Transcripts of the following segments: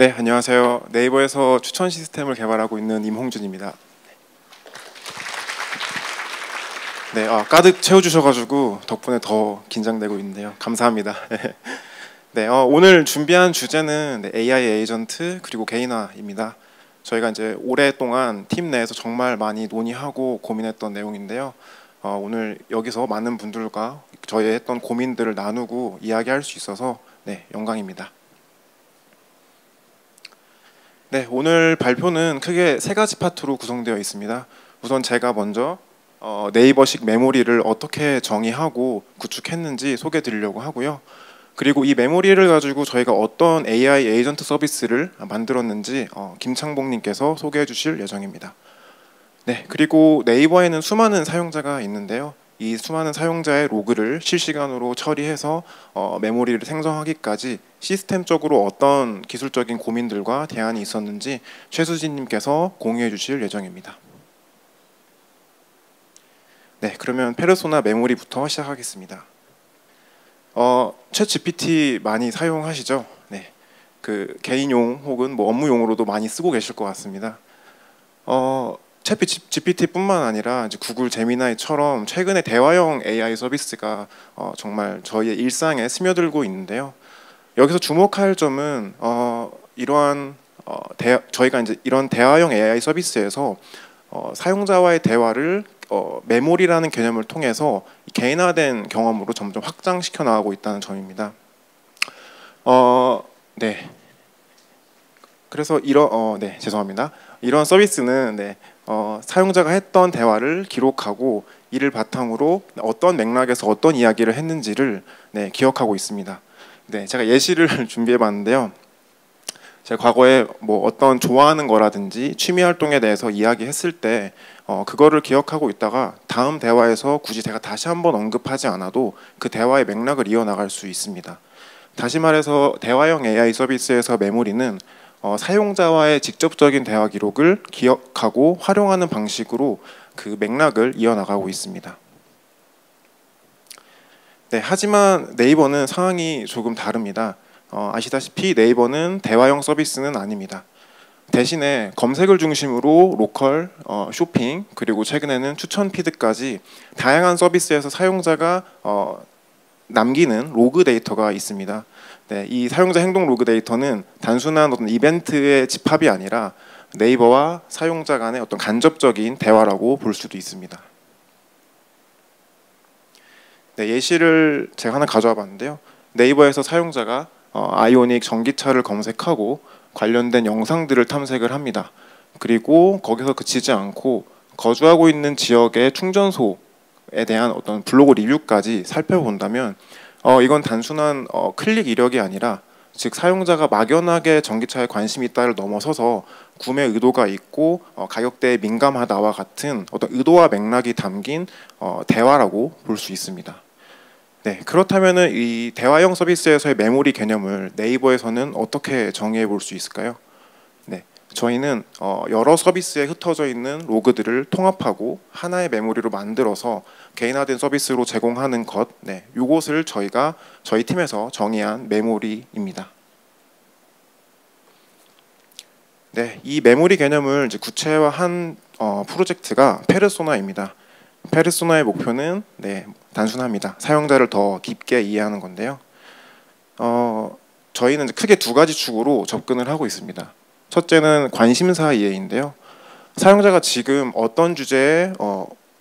네, 안녕하세요. 네이버에서 추천 시스템을 개발하고 있는 임홍준입니다. 네, 가득 채워주셔가지고 덕분에 더 긴장되고 있는데요. 감사합니다. 네, 오늘 준비한 주제는 AI 에이전트 그리고 개인화입니다. 저희가 이제 오랫동안 팀 내에서 정말 많이 논의하고 고민했던 내용인데요. 오늘 여기서 많은 분들과 저희의 했던 고민들을 나누고 이야기할 수 있어서 네, 영광입니다. 네, 오늘 발표는 크게 세 가지 파트로 구성되어 있습니다. 우선 제가 먼저 네이버식 메모리를 어떻게 정의하고 구축했는지 소개해 드리려고 하고요. 그리고 이 메모리를 가지고 저희가 어떤 AI 에이전트 서비스를 만들었는지 김창봉님께서 소개해 주실 예정입니다. 네, 그리고 네이버에는 수많은 사용자가 있는데요. 이 수많은 사용자의 로그를 실시간으로 처리해서 메모리를 생성하기까지 시스템적으로 어떤 기술적인 고민들과 대안이 있었는지 최수진님께서 공유해 주실 예정입니다. 네, 그러면 페르소나 메모리부터 시작하겠습니다. 챗 GPT 많이 사용하시죠? 네, 그 개인용 혹은 뭐 업무용으로도 많이 쓰고 계실 것 같습니다. 챗 GPT뿐만 아니라 이제 구글 제미나이처럼 최근에 대화형 AI 서비스가 정말 저희의 일상에 스며들고 있는데요. 여기서 주목할 점은 이러한 저희가 이제 이런 대화형 AI 서비스에서 사용자와의 대화를 메모리라는 개념을 통해서 개인화된 경험으로 점점 확장시켜 나가고 있다는 점입니다. 네. 그래서 네, 죄송합니다. 이런 서비스는 네, 사용자가 했던 대화를 기록하고 이를 바탕으로 어떤 맥락에서 어떤 이야기를 했는지를 네, 기억하고 있습니다. 네, 제가 예시를 준비해봤는데요. 제가 과거에 뭐 어떤 좋아하는 거라든지 취미 활동에 대해서 이야기했을 때 그거를 기억하고 있다가 다음 대화에서 굳이 제가 다시 한번 언급하지 않아도 그 대화의 맥락을 이어나갈 수 있습니다. 다시 말해서 대화형 AI 서비스에서 메모리는 사용자와의 직접적인 대화 기록을 기억하고 활용하는 방식으로 그 맥락을 이어나가고 있습니다. 네, 하지만 네이버는 상황이 조금 다릅니다. 아시다시피 네이버는 대화형 서비스는 아닙니다. 대신에 검색을 중심으로 로컬, 쇼핑, 그리고 최근에는 추천 피드까지 다양한 서비스에서 사용자가 남기는 로그 데이터가 있습니다. 네, 이 사용자 행동 로그 데이터는 단순한 어떤 이벤트의 집합이 아니라 네이버와 사용자 간의 어떤 간접적인 대화라고 볼 수도 있습니다. 네, 예시를 제가 하나 가져와 봤는데요. 네이버에서 사용자가 아이오닉 전기차를 검색하고 관련된 영상들을 탐색을 합니다. 그리고 거기서 그치지 않고 거주하고 있는 지역의 충전소에 대한 어떤 블로그 리뷰까지 살펴본다면 이건 단순한 클릭 이력이 아니라 즉 사용자가 막연하게 전기차에 관심이 있다를 넘어서서 구매 의도가 있고 가격대에 민감하다와 같은 어떤 의도와 맥락이 담긴 대화라고 볼 수 있습니다. 네, 그렇다면은 이 대화형 서비스에서의 메모리 개념을 네이버에서는 어떻게 정의해 볼 수 있을까요? 네, 저희는 여러 서비스에 흩어져 있는 로그들을 통합하고 하나의 메모리로 만들어서 개인화된 서비스로 제공하는 것, 네, 이것을 저희 팀에서 정의한 메모리입니다. 네, 이 메모리 개념을 이제 구체화한 프로젝트가 페르소나입니다. 페르소나의 목표는 네, 단순합니다. 사용자를 더 깊게 이해하는 건데요. 저희는 이제 크게 두 가지 축으로 접근을 하고 있습니다. 첫째는 관심사 이해인데요. 사용자가 지금 어떤 주제에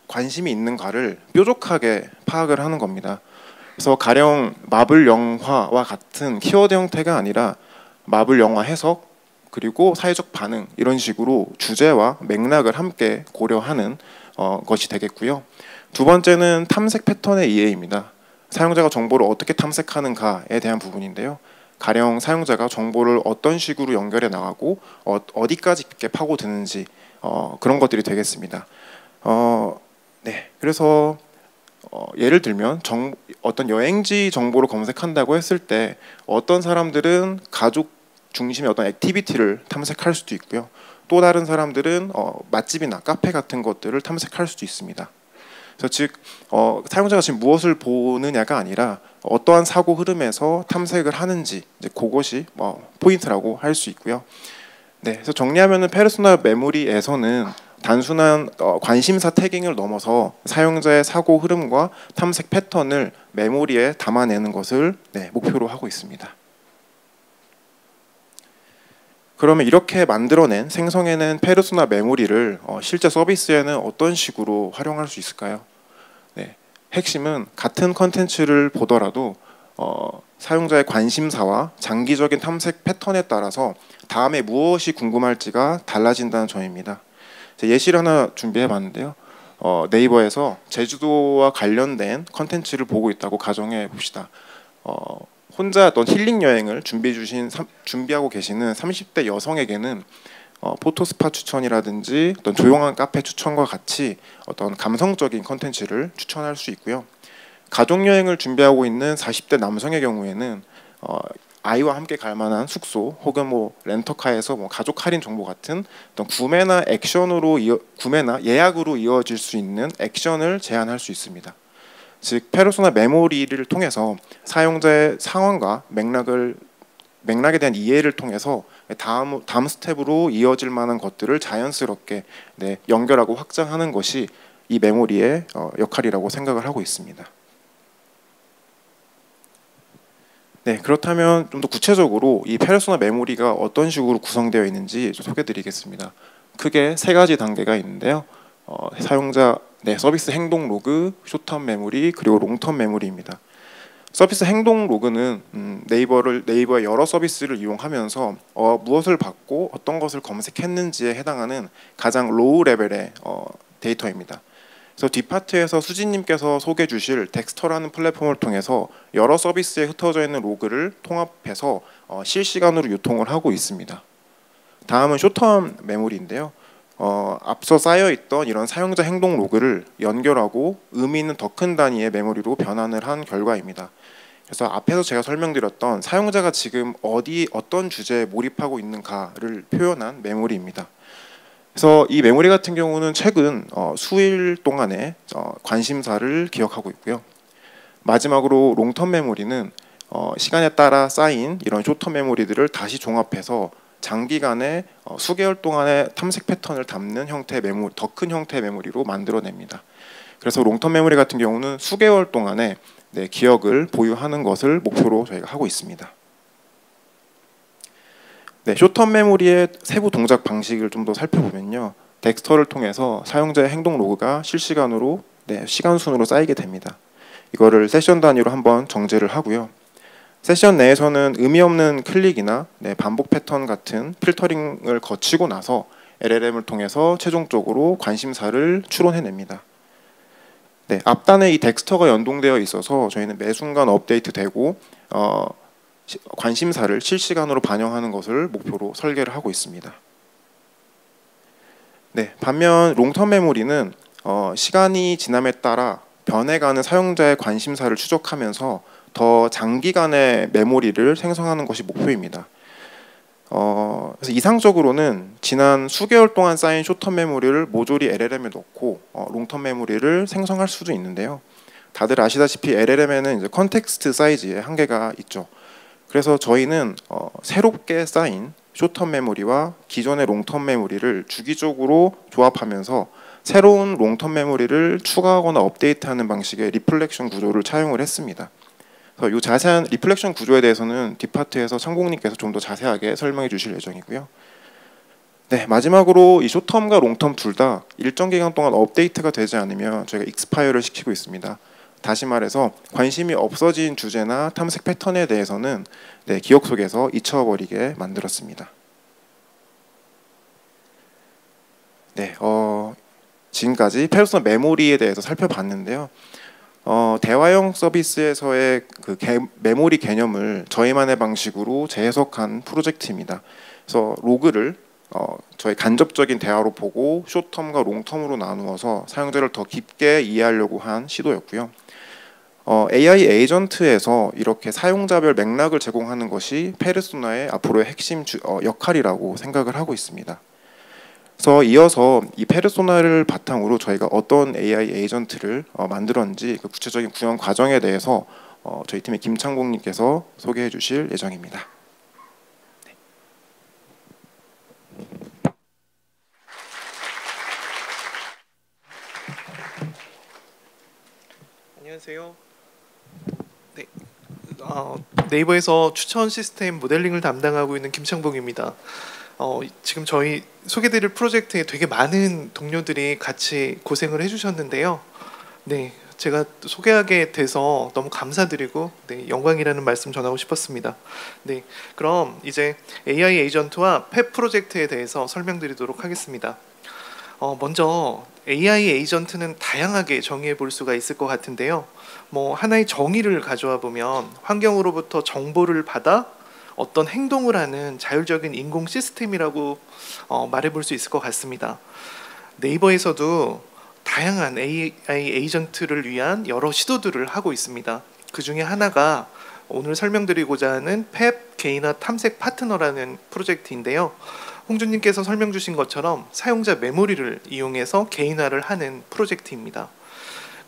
관심이 있는가를 뾰족하게 파악을 하는 겁니다. 그래서 가령 마블 영화와 같은 키워드 형태가 아니라 마블 영화 해석 그리고 사회적 반응 이런 식으로 주제와 맥락을 함께 고려하는 것이 되겠고요. 두 번째는 탐색 패턴의 이해입니다. 사용자가 정보를 어떻게 탐색하는가에 대한 부분인데요. 가령 사용자가 정보를 어떤 식으로 연결해 나가고 어디까지 깊게 파고드는지 그런 것들이 되겠습니다. 네, 그래서 예를 들면 어떤 여행지 정보를 검색한다고 했을 때 어떤 사람들은 가족 중심의 어떤 액티비티를 탐색할 수도 있고요. 또 다른 사람들은 맛집이나 카페 같은 것들을 탐색할 수도 있습니다. 그래서 즉 사용자가 지금 무엇을 보느냐가 아니라 어떠한 사고 흐름에서 탐색을 하는지 이제 그것이 포인트라고 할 수 있고요. 네, 그래서 정리하면은 페르소나 메모리에서는 단순한 관심사 태깅을 넘어서 사용자의 사고 흐름과 탐색 패턴을 메모리에 담아내는 것을 목표로 하고 있습니다. 그러면 이렇게 만들어낸 생성해낸 페르소나 메모리를 실제 서비스에는 어떤 식으로 활용할 수 있을까요? 네, 핵심은 같은 컨텐츠를 보더라도 사용자의 관심사와 장기적인 탐색 패턴에 따라서 다음에 무엇이 궁금할지가 달라진다는 점입니다. 예시를 하나 준비해 봤는데요. 네이버에서 제주도와 관련된 컨텐츠를 보고 있다고 가정해 봅시다. 혼자 어떤 힐링 여행을 준비하고 계시는 30대 여성에게는 포토스팟 추천이라든지 어떤 조용한 카페 추천과 같이 어떤 감성적인 컨텐츠를 추천할 수 있고요. 가족 여행을 준비하고 있는 40대 남성의 경우에는 아이와 함께 갈 만한 숙소 혹은 렌터카에서 가족 할인 정보 같은 어떤 구매나 예약으로 이어질 수 있는 액션을 제안할 수 있습니다. 즉 페르소나 메모리를 통해서 사용자의 상황과 맥락에 대한 이해를 통해서 다음 스텝으로 이어질 만한 것들을 자연스럽게 연결하고 확장하는 것이 이 메모리의 역할이라고 생각을 하고 있습니다. 네, 그렇다면 좀 더 구체적으로 이 페르소나 메모리가 어떤 식으로 구성되어 있는지 좀 소개드리겠습니다. 크게 세 가지 단계가 있는데요. 사용자 서비스 행동 로그, 숏텀 메모리, 그리고 롱텀 메모리입니다. 서비스 행동 로그는 네이버의 여러 서비스를 이용하면서 무엇을 받고 어떤 것을 검색했는지에 해당하는 가장 로우 레벨의 데이터입니다. 그래서 뒷파트에서 수진님께서 소개해 주실 덱스터라는 플랫폼을 통해서 여러 서비스에 흩어져 있는 로그를 통합해서 실시간으로 유통을 하고 있습니다. 다음은 숏텀 메모리인데요. 앞서 쌓여있던 이런 사용자 행동 로그를 연결하고 의미 있는 더 큰 단위의 메모리로 변환을 한 결과입니다. 그래서 앞에서 제가 설명드렸던 사용자가 지금 어떤 주제에 몰입하고 있는가를 표현한 메모리입니다. 그래서 이 메모리 같은 경우는 최근 수일 동안의 관심사를 기억하고 있고요. 마지막으로 롱텀 메모리는 시간에 따라 쌓인 이런 숏텀 메모리들을 다시 종합해서 장기간의 수개월 동안의 탐색 패턴을 담는 형태의 메모리, 더 큰 형태의 메모리로 만들어냅니다. 그래서 롱텀 메모리 같은 경우는 수개월 동안의 기억을 보유하는 것을 목표로 저희가 하고 있습니다. 숏텀 메모리의 세부 동작 방식을 좀 더 살펴보면요. 덱스터를 통해서 사용자의 행동 로그가 실시간으로 시간 순으로 쌓이게 됩니다. 이거를 세션 단위로 한번 정제를 하고요. 세션 내에서는 의미 없는 클릭이나 반복 패턴 같은 필터링을 거치고 나서 LLM을 통해서 최종적으로 관심사를 추론해냅니다. 앞단에 이 덱스터가 연동되어 있어서 저희는 매 순간 업데이트되고 관심사를 실시간으로 반영하는 것을 목표로 설계를 하고 있습니다. 반면 롱텀 메모리는 시간이 지남에 따라 변해가는 사용자의 관심사를 추적하면서 더 장기간의 메모리를 생성하는 것이 목표입니다. 그래서 이상적으로는 지난 수개월 동안 쌓인 숏텀 메모리를 모조리 LLM에 넣고 롱텀 메모리를 생성할 수도 있는데요. 다들 아시다시피 LLM에는 이제 컨텍스트 사이즈에 한계가 있죠. 그래서 저희는 새롭게 쌓인 숏텀 메모리와 기존의 롱텀 메모리를 주기적으로 조합하면서 새로운 롱텀 메모리를 추가하거나 업데이트하는 방식의 리플렉션 구조를 차용을 했습니다. 이 자세한 리플렉션 구조에 대해서는 뒷파트에서 천공님께서 좀 더 자세하게 설명해 주실 예정이고요. 마지막으로 이 숏텀과 롱텀 둘 다 일정 기간 동안 업데이트가 되지 않으면 저희가 익스파이어를 시키고 있습니다. 다시 말해서 관심이 없어진 주제나 탐색 패턴에 대해서는 기억 속에서 잊혀버리게 만들었습니다. 지금까지 페르소나 메모리에 대해서 살펴봤는데요. 대화형 서비스에서의 메모리 개념을 저희만의 방식으로 재해석한 프로젝트입니다. 그래서 로그를 저희 간접적인 대화로 보고 숏텀과 롱텀으로 나누어서 사용자를 더 깊게 이해하려고 한 시도였고요. AI 에이전트에서 이렇게 사용자별 맥락을 제공하는 것이 페르소나의 앞으로의 핵심 역할이라고 생각을 하고 있습니다. 그래서 이어서 이 페르소나를 바탕으로 저희가 어떤 AI 에이전트를 만들었는지 그 구체적인 구현 과정에 대해서 저희 팀의 김창봉님께서 소개해 주실 예정입니다. 안녕하세요. 네, 네이버에서 추천 시스템 모델링을 담당하고 있는 김창봉입니다. 지금 저희 소개드릴 프로젝트에 되게 많은 동료들이 같이 고생을 해주셨는데요. 네, 제가 소개하게 돼서 너무 감사드리고 영광이라는 말씀 전하고 싶었습니다. 네, 그럼 이제 AI 에이전트와 펫 프로젝트에 대해서 설명드리도록 하겠습니다. 먼저 AI 에이전트는 다양하게 정의해 볼 수가 있을 것 같은데요. 하나의 정의를 가져와 보면 환경으로부터 정보를 받아 어떤 행동을 하는 자율적인 인공 시스템이라고 말해 볼 수 있을 것 같습니다. 네이버에서도 다양한 AI 에이전트를 위한 여러 시도들을 하고 있습니다. 그 중에 하나가 오늘 설명드리고자 하는 펫 개인화 탐색 파트너라는 프로젝트인데요. 홍준님께서 설명 주신 것처럼 사용자 메모리를 이용해서 개인화를 하는 프로젝트입니다.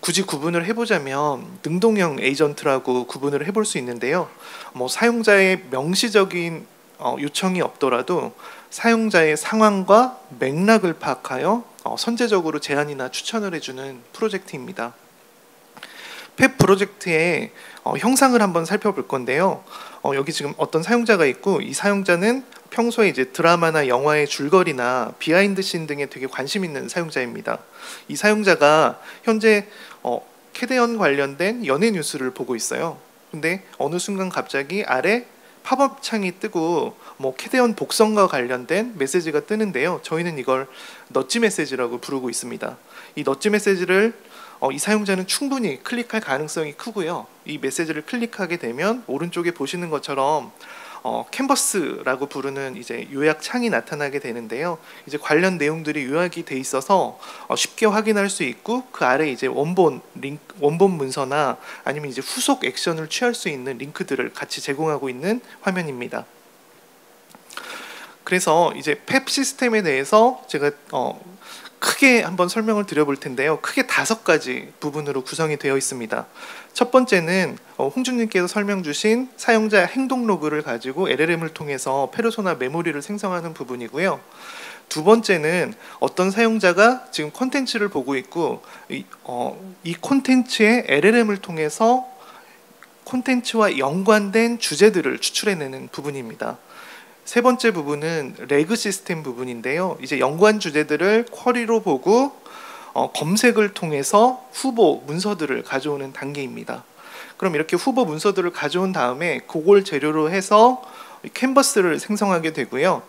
굳이 구분을 해보자면 능동형 에이전트라고 구분을 해볼 수 있는데요. 사용자의 명시적인 요청이 없더라도 사용자의 상황과 맥락을 파악하여 선제적으로 제안이나 추천을 해주는 프로젝트입니다. 펫 프로젝트의 형상을 한번 살펴볼 건데요. 여기 지금 어떤 사용자가 있고 이 사용자는 평소에 이제 드라마나 영화의 줄거리나 비하인드 씬 등에 되게 관심 있는 사용자입니다. 이 사용자가 현재 캐대언 관련된 연예 뉴스를 보고 있어요. 근데 어느 순간 갑자기 아래 팝업 창이 뜨고 캐대언 복선과 관련된 메시지가 뜨는데요. 저희는 이걸 넛지 메시지라고 부르고 있습니다. 이 넛지 메시지를 이 사용자는 충분히 클릭할 가능성이 크고요. 이 메시지를 클릭하게 되면 오른쪽에 보시는 것처럼 캔버스라고 부르는 이제 요약 창이 나타나게 되는데요. 이제 관련 내용들이 요약이 돼 있어서 쉽게 확인할 수 있고 그 아래 이제 원본 문서나 아니면 이제 후속 액션을 취할 수 있는 링크들을 같이 제공하고 있는 화면입니다. 그래서 이제 펫 시스템에 대해서 제가 크게 한번 설명을 드려볼 텐데요. 크게 5가지 부분으로 구성이 되어 있습니다. 첫 번째는 홍준님께서 설명 주신 사용자 행동 로그를 가지고 LLM을 통해서 페르소나 메모리를 생성하는 부분이고요. 두 번째는 어떤 사용자가 지금 콘텐츠를 보고 있고 이 콘텐츠의 LLM을 통해서 콘텐츠와 연관된 주제들을 추출해내는 부분입니다. 세 번째 부분은 레그 시스템 부분인데요. 이제 연관 주제들을 쿼리로 보고 검색을 통해서 후보 문서들을 가져오는 단계입니다. 그럼 이렇게 후보 문서들을 가져온 다음에 그걸 재료로 해서 캔버스를 생성하게 되고요.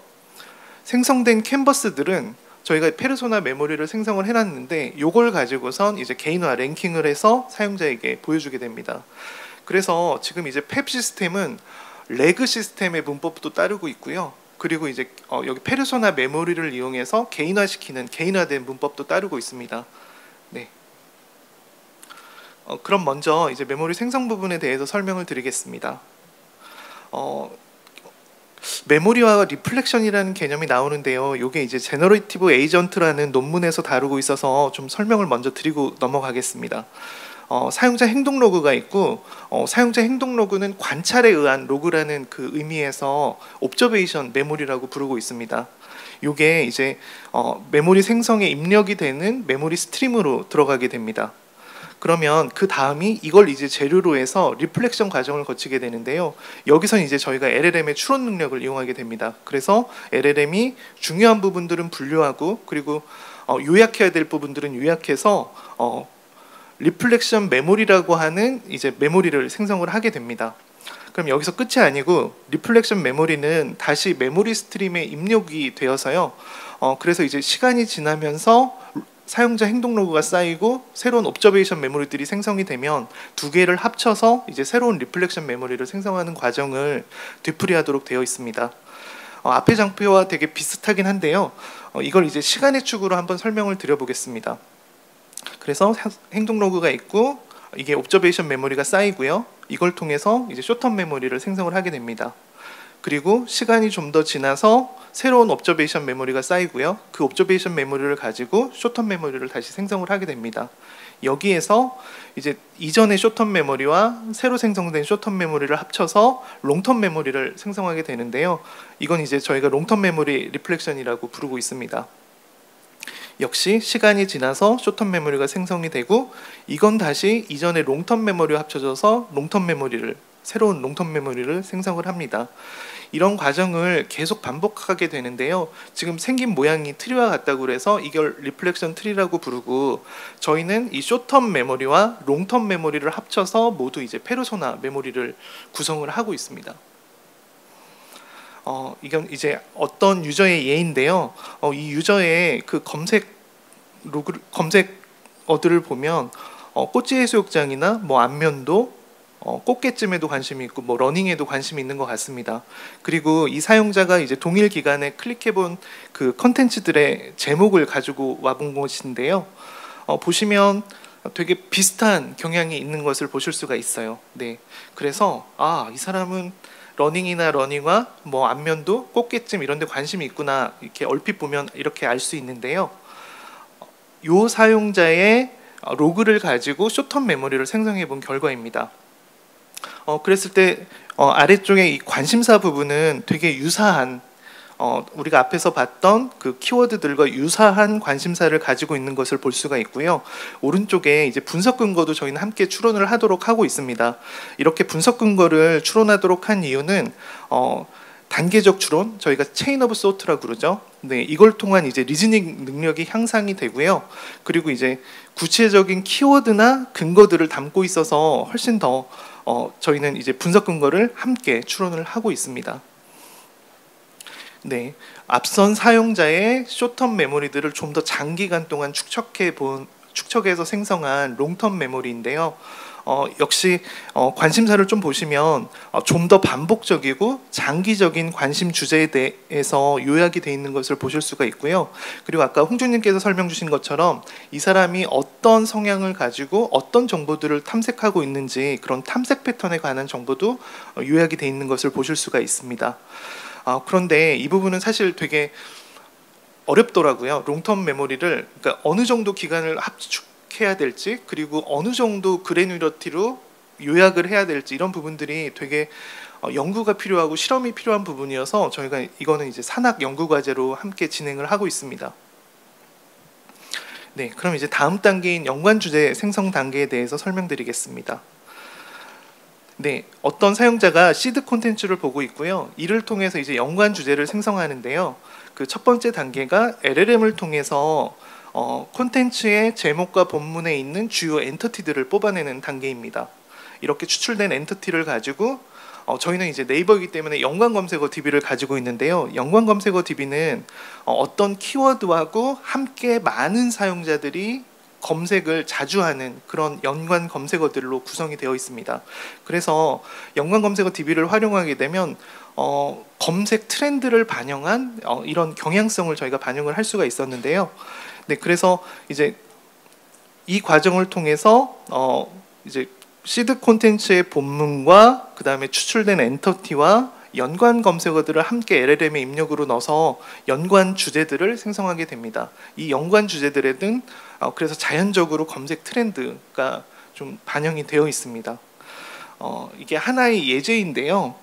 생성된 캔버스들은 저희가 페르소나 메모리를 생성을 해놨는데 이걸 가지고선 이제 개인화 랭킹을 해서 사용자에게 보여주게 됩니다. 그래서 지금 이제 펫 시스템은 레그 시스템의 문법도 따르고 있고요. 그리고 이제 여기 페르소나 메모리를 이용해서 개인화시키는 개인화된 문법도 따르고 있습니다. 네. 그럼 먼저 이제 메모리 생성 부분에 대해서 설명을 드리겠습니다. 메모리와 리플렉션이라는 개념이 나오는데요. 이게 이제 제너레이티브 에이전트라는 논문에서 다루고 있어서 좀 설명을 먼저 드리고 넘어가겠습니다. 사용자 행동 로그가 있고 사용자 행동 로그는 관찰에 의한 로그라는 그 의미에서 옵저베이션 메모리라고 부르고 있습니다. 이게 이제 메모리 생성에 입력이 되는 메모리 스트림으로 들어가게 됩니다. 그러면 그 다음이 이걸 이제 재료로 해서 리플렉션 과정을 거치게 되는데요. 여기서 이제 저희가 LLM의 추론 능력을 이용하게 됩니다. 그래서 LLM이 중요한 부분들은 분류하고 그리고 요약해야 될 부분들은 요약해서 리플렉션 메모리라고 하는 이제 메모리를 생성을 하게 됩니다. 그럼 여기서 끝이 아니고 리플렉션 메모리는 다시 메모리 스트림에 입력이 되어서요. 그래서 이제 시간이 지나면서 사용자 행동 로그가 쌓이고 새로운 옵저베이션 메모리들이 생성이 되면 두 개를 합쳐서 이제 새로운 리플렉션 메모리를 생성하는 과정을 되풀이하도록 되어 있습니다. 앞의 장표와 되게 비슷하긴 한데요. 이걸 이제 시간의 축으로 한번 설명을 드려보겠습니다. 그래서 행동 로그가 있고 이게 옵저베이션 메모리가 쌓이고요. 이걸 통해서 이제 쇼텀 메모리를 생성을 하게 됩니다. 그리고 시간이 좀 더 지나서 새로운 옵저베이션 메모리가 쌓이고요. 그 옵저베이션 메모리를 가지고 숏텀 메모리를 다시 생성을 하게 됩니다. 여기에서 이제 이전의 숏텀 메모리와 새로 생성된 숏텀 메모리를 합쳐서 롱텀 메모리를 생성하게 되는데요. 이건 이제 저희가 롱텀 메모리 리플렉션이라고 부르고 있습니다. 역시 시간이 지나서 숏텀 메모리가 생성이 되고, 이건 다시 이전의 롱텀 메모리와 합쳐져서 새로운 롱텀 메모리를 생성을 합니다. 이런 과정을 계속 반복하게 되는데요. 지금 생긴 모양이 트리와 같다고 해서 이걸 리플렉션 트리라고 부르고, 저희는 이 숏텀 메모리와 롱텀 메모리를 합쳐서 모두 이제 페르소나 메모리를 구성을 하고 있습니다. 이건 이제 어떤 유저의 예인데요. 이 유저의 그 검색어들을 보면 꼬치 해수욕장이나 뭐 안면도, 꽃게찜에도 관심이 있고 뭐 러닝에도 관심이 있는 것 같습니다. 그리고 이 사용자가 이제 동일 기간에 클릭해본 그 컨텐츠들의 제목을 가지고 와본 것인데요. 보시면 되게 비슷한 경향이 있는 것을 보실 수가 있어요. 네, 그래서 이 사람은 러닝이나 러닝화, 뭐 안면도, 꽃게찜 이런 데 관심이 있구나, 이렇게 얼핏 보면 이렇게 알 수 있는데요. 요 사용자의 로그를 가지고 숏텀 메모리를 생성해 본 결과입니다. 그랬을 때 아래쪽에 이 관심사 부분은 되게 유사한, 우리가 앞에서 봤던 그 키워드들과 유사한 관심사를 가지고 있는 것을 볼 수가 있고요. 오른쪽에 이제 분석 근거도 저희는 함께 추론을 하도록 하고 있습니다. 이렇게 분석 근거를 추론하도록 한 이유는 단계적 추론, 저희가 체인 오브 소트라고 그러죠. 네, 이걸 통한 이제 리즈닝 능력이 향상이 되고요. 그리고 이제 구체적인 키워드나 근거들을 담고 있어서 훨씬 더 저희는 이제 분석 근거를 함께 추론을 하고 있습니다. 네, 앞선 사용자의 숏텀 메모리들을 좀 더 장기간 동안 축적해서 생성한 롱텀 메모리인데요. 역시 관심사를 좀 보시면 좀 더 반복적이고 장기적인 관심 주제에 대해서 요약이 되어 있는 것을 보실 수가 있고요. 그리고 아까 홍준님께서 설명 주신 것처럼 이 사람이 어떤 성향을 가지고 어떤 정보들을 탐색하고 있는지, 그런 탐색 패턴에 관한 정보도 요약이 되어 있는 것을 보실 수가 있습니다. 그런데 이 부분은 사실 되게 어렵더라고요. 롱텀 메모리를, 그러니까 어느 정도 기간을 합축해야 될지, 그리고 어느 정도 그래뉴러티로 요약을 해야 될지, 이런 부분들이 되게 연구가 필요하고 실험이 필요한 부분이어서 저희가 이거는 이제 산학 연구 과제로 함께 진행을 하고 있습니다. 네, 그럼 이제 다음 단계인 연관 주제 생성 단계에 대해서 설명드리겠습니다. 네, 어떤 사용자가 시드 콘텐츠를 보고 있고요. 이를 통해서 이제 연관 주제를 생성하는데요. 그 첫 번째 단계가 LLM을 통해서 콘텐츠의 제목과 본문에 있는 주요 엔터티들을 뽑아내는 단계입니다. 이렇게 추출된 엔터티를 가지고 저희는 이제 네이버이기 때문에 연관 검색어 DB를 가지고 있는데요. 연관 검색어 DB는 어떤 키워드하고 함께 많은 사용자들이 검색을 자주 하는 그런 연관 검색어들로 구성이 되어 있습니다. 그래서 연관 검색어 DB를 활용하게 되면 검색 트렌드를 반영한 이런 경향성을 저희가 반영을 할 수가 있었는데요. 네, 그래서 이제 이 과정을 통해서 이제 시드 콘텐츠의 본문과 그 다음에 추출된 엔터티와 연관 검색어들을 함께 LLM에 입력으로 넣어서 연관 주제들을 생성하게 됩니다. 이 연관 주제들에는 그래서 자연적으로 검색 트렌드가 좀 반영이 되어 있습니다. 이게 하나의 예제인데요.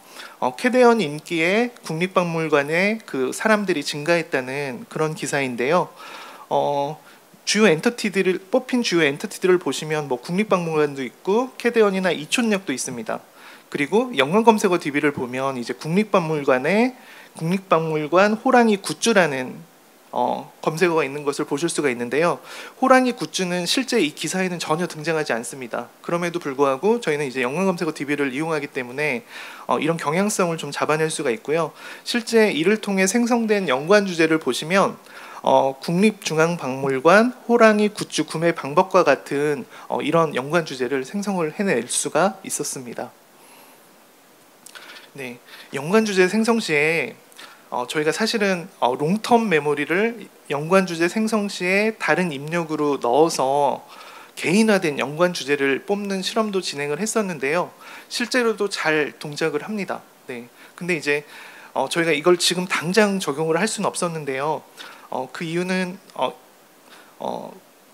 캐대언 인기에 국립박물관에 그 사람들이 증가했다는 그런 기사인데요. 주요 엔터티들을 뽑힌 주요 엔터티들을 보시면 뭐 국립박물관도 있고 캐대언이나 이촌역도 있습니다. 그리고 연관 검색어 DB를 보면 이제 국립박물관 호랑이 굿즈라는 검색어가 있는 것을 보실 수가 있는데요. 호랑이 굿즈는 실제 이 기사에는 전혀 등장하지 않습니다. 그럼에도 불구하고 저희는 이제 연관 검색어 DB를 이용하기 때문에 이런 경향성을 좀 잡아낼 수가 있고요. 실제 이를 통해 생성된 연관 주제를 보시면 국립중앙박물관 호랑이 굿즈 구매 방법과 같은 이런 연관 주제를 생성을 해낼 수가 있었습니다. 네, 연관 주제 생성 시에 저희가 사실은 롱텀 메모리를 연관 주제 생성 시에 다른 입력으로 넣어서 개인화된 연관 주제를 뽑는 실험도 진행을 했었는데요. 실제로도 잘 동작을 합니다. 네, 근데 이제 저희가 이걸 지금 당장 적용을 할 수는 없었는데요. 그 이유는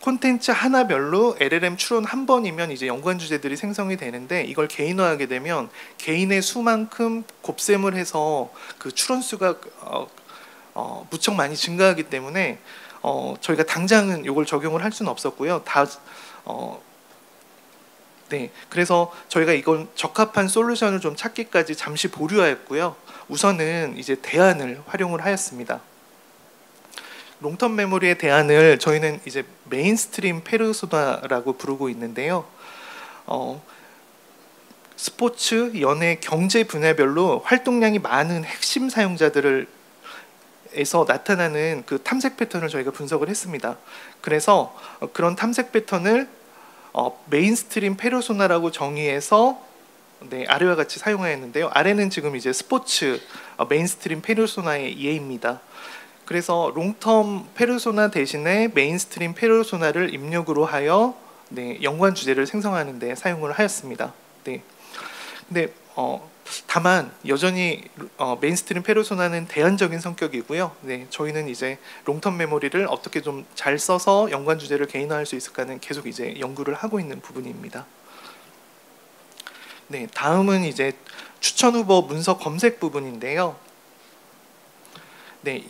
콘텐츠 하나별로 LLM 추론 한 번이면 이제 연관 주제들이 생성이 되는데, 이걸 개인화하게 되면 개인의 수만큼 곱셈을 해서 그 추론 수가 무척 많이 증가하기 때문에 저희가 당장은 이걸 적용을 할 수는 없었고요. 네, 그래서 저희가 이건 적합한 솔루션을 좀 찾기까지 잠시 보류하였고요. 우선은 이제 대안을 활용을 하였습니다. 롱텀 메모리의 대안을 저희는 이제 메인스트림 페르소나라고 부르고 있는데요. 스포츠, 연예, 경제 분야별로 활동량이 많은 핵심 사용자들을 에서 나타나는 그 탐색 패턴을 저희가 분석을 했습니다. 그래서 그런 탐색 패턴을 메인스트림 페르소나라고 정의해서 아래와 같이 사용하였는데요. 아래는 지금 이제 스포츠 메인스트림 페르소나의 예입니다. 그래서 롱텀 페르소나 대신에 메인스트림 페르소나를 입력으로 하여 연관 주제를 생성하는 데 사용을 하였습니다. 네. 근데 다만 여전히 메인스트림 페르소나는 대안적인 성격이고요. 네, 저희는 이제 롱텀 메모리를 어떻게 좀 잘 써서 연관 주제를 개인화할 수 있을까는 계속 이제 연구를 하고 있는 부분입니다. 네, 다음은 이제 추천 후보 문서 검색 부분인데요. 네,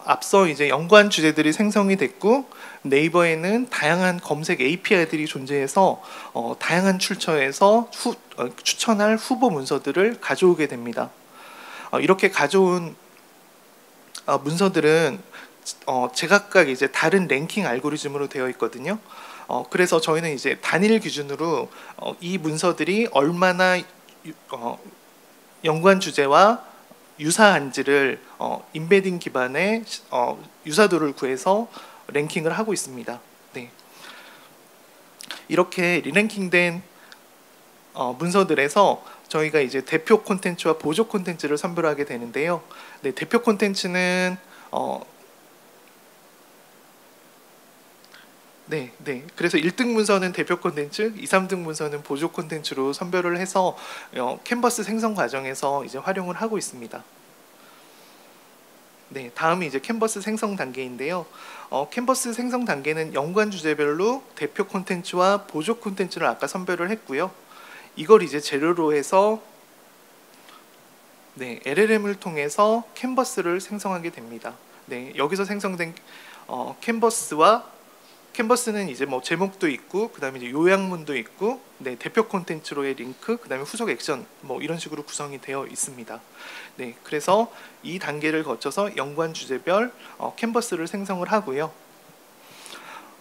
앞서 이제 연관 주제들이 생성이 됐고, 네이버에는 다양한 검색 API들이 존재해서 다양한 출처에서 추천할 후보 문서들을 가져오게 됩니다. 이렇게 가져온 문서들은 제각각 이제 다른 랭킹 알고리즘으로 되어 있거든요. 그래서 저희는 이제 단일 기준으로 이 문서들이 얼마나 연관 주제와 유사한지를 인베딩 기반의 유사도를 구해서 랭킹을 하고 있습니다. 네. 이렇게 리랭킹된 문서들에서 저희가 이제 대표 콘텐츠와 보조 콘텐츠를 선별하게 되는데요. 네, 대표 콘텐츠는 그래서 1등 문서는 대표 콘텐츠, 2, 3등 문서는 보조 콘텐츠로 선별을 해서 캔버스 생성 과정에서 이제 활용을 하고 있습니다. 네, 다음이 이제 캔버스 생성 단계인데요. 캔버스 생성 단계는 연관 주제별로 대표 콘텐츠와 보조 콘텐츠를 아까 선별을 했고요. 이걸 이제 재료로 해서 LLM을 통해서 캔버스를 생성하게 됩니다. 네, 여기서 생성된 캔버스는 이제 뭐 제목도 있고, 그다음에 이제 요약문도 있고, 대표 콘텐츠로의 링크, 그다음에 후속 액션, 뭐 이런 식으로 구성이 되어 있습니다. 네, 그래서 이 단계를 거쳐서 연관 주제별 캔버스를 생성을 하고요.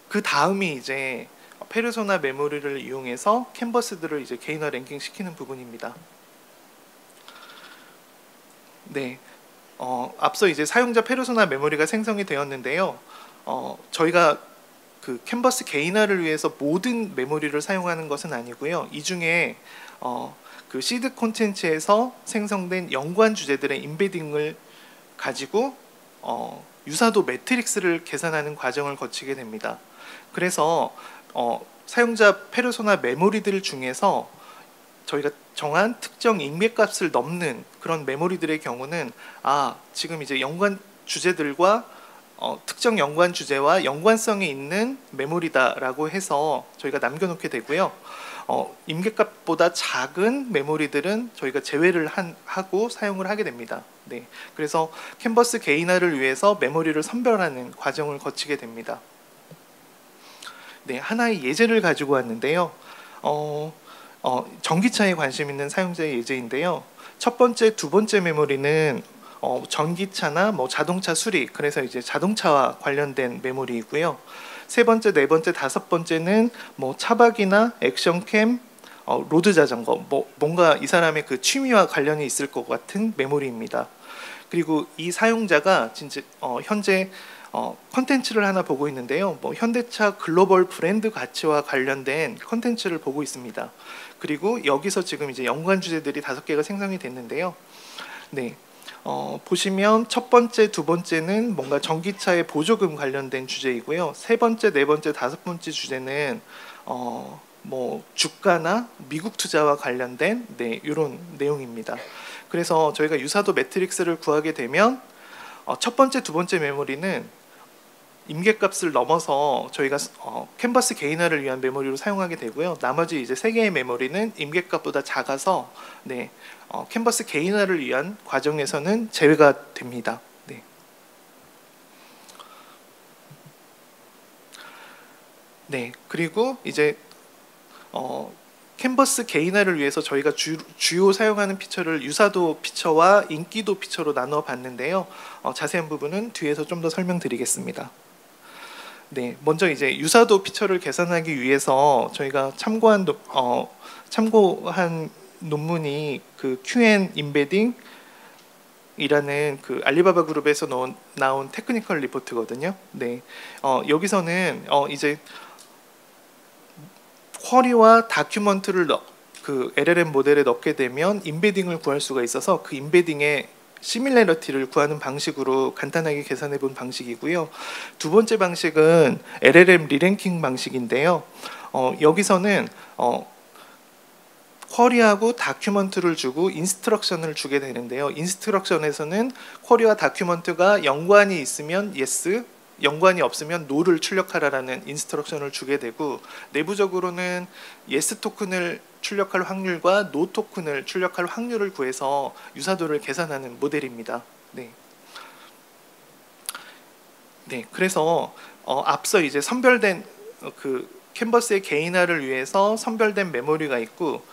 그 다음이 이제 페르소나 메모리를 이용해서 캔버스들을 이제 개인화 랭킹 시키는 부분입니다. 네, 앞서 이제 사용자 페르소나 메모리가 생성이 되었는데요. 저희가 그 캔버스 개인화를 위해서 모든 메모리를 사용하는 것은 아니고요. 이 중에 그 시드 콘텐츠에서 생성된 연관 주제들의 인베딩을 가지고 유사도 매트릭스를 계산하는 과정을 거치게 됩니다. 그래서 사용자 페르소나 메모리들 중에서 저희가 정한 특정 인맥값을 넘는 그런 메모리들의 경우는 지금 이제 연관 주제들과 특정 연관 주제와 연관성이 있는 메모리다라고 해서 저희가 남겨놓게 되고요. 임계값보다 작은 메모리들은 저희가 제외를 하고 사용을 하게 됩니다. 네, 그래서 캔버스 개인화를 위해서 메모리를 선별하는 과정을 거치게 됩니다. 네, 하나의 예제를 가지고 왔는데요. 전기차에 관심 있는 사용자의 예제인데요. 첫 번째, 두 번째 메모리는 전기차나 뭐 자동차 수리, 그래서 이제 자동차와 관련된 메모리이고요. 세 번째, 네 번째, 다섯 번째는 뭐 차박이나 액션캠, 로드 자전거, 뭔가 이 사람의 그 취미와 관련이 있을 것 같은 메모리입니다. 그리고 이 사용자가 진짜 현재 컨텐츠를 하나 보고 있는데요. 뭐 현대차 글로벌 브랜드 가치와 관련된 컨텐츠를 보고 있습니다. 그리고 여기서 지금 이제 연관 주제들이 5개가 생성이 됐는데요. 네. 보시면 첫 번째, 두 번째는 뭔가 전기차의 보조금 관련된 주제이고요. 세 번째, 네 번째, 다섯 번째 주제는 뭐 주가나 미국 투자와 관련된 이런 내용입니다. 그래서 저희가 유사도 매트릭스를 구하게 되면 첫 번째, 두 번째 메모리는 임계값을 넘어서 저희가 캔버스 개인화를 위한 메모리로 사용하게 되고요. 나머지 이제 세 개의 메모리는 임계값보다 작아서 네, 캔버스 개인화를 위한 과정에서는 제외가 됩니다. 네. 네, 그리고 이제 캔버스 개인화를 위해서 저희가 주요 사용하는 피처를 유사도 피처와 인기도 피처로 나누어 봤는데요. 자세한 부분은 뒤에서 좀 더 설명드리겠습니다. 네, 먼저 이제 유사도 피처를 계산하기 위해서 저희가 참고한 논문이 그 QN 임베딩 이라는 그 알리바바 그룹에서 나온 테크니컬 리포트거든요. 네, 여기서는 이제 쿼리와 다큐먼트를 그 LLM 모델에 넣게 되면 임베딩을 구할 수가 있어서 그 임베딩의 시밀러리티를 구하는 방식으로 간단하게 계산해 본 방식이고요. 두 번째 방식은 LLM 리랭킹 방식인데요. 여기서는 쿼리하고 다큐먼트를 주고 인스트럭션을 주게 되는데요. 인스트럭션에서는 쿼리와 다큐먼트가 연관이 있으면 yes, 연관이 없으면 no를 출력하라라는 인스트럭션을 주게 되고, 내부적으로는 yes 토큰을 출력할 확률과 no 토큰을 출력할 확률을 구해서 유사도를 계산하는 모델입니다. 네. 네, 그래서 앞서 이제 선별된 그 캔버스의 개인화를 위해서 선별된 메모리가 있고,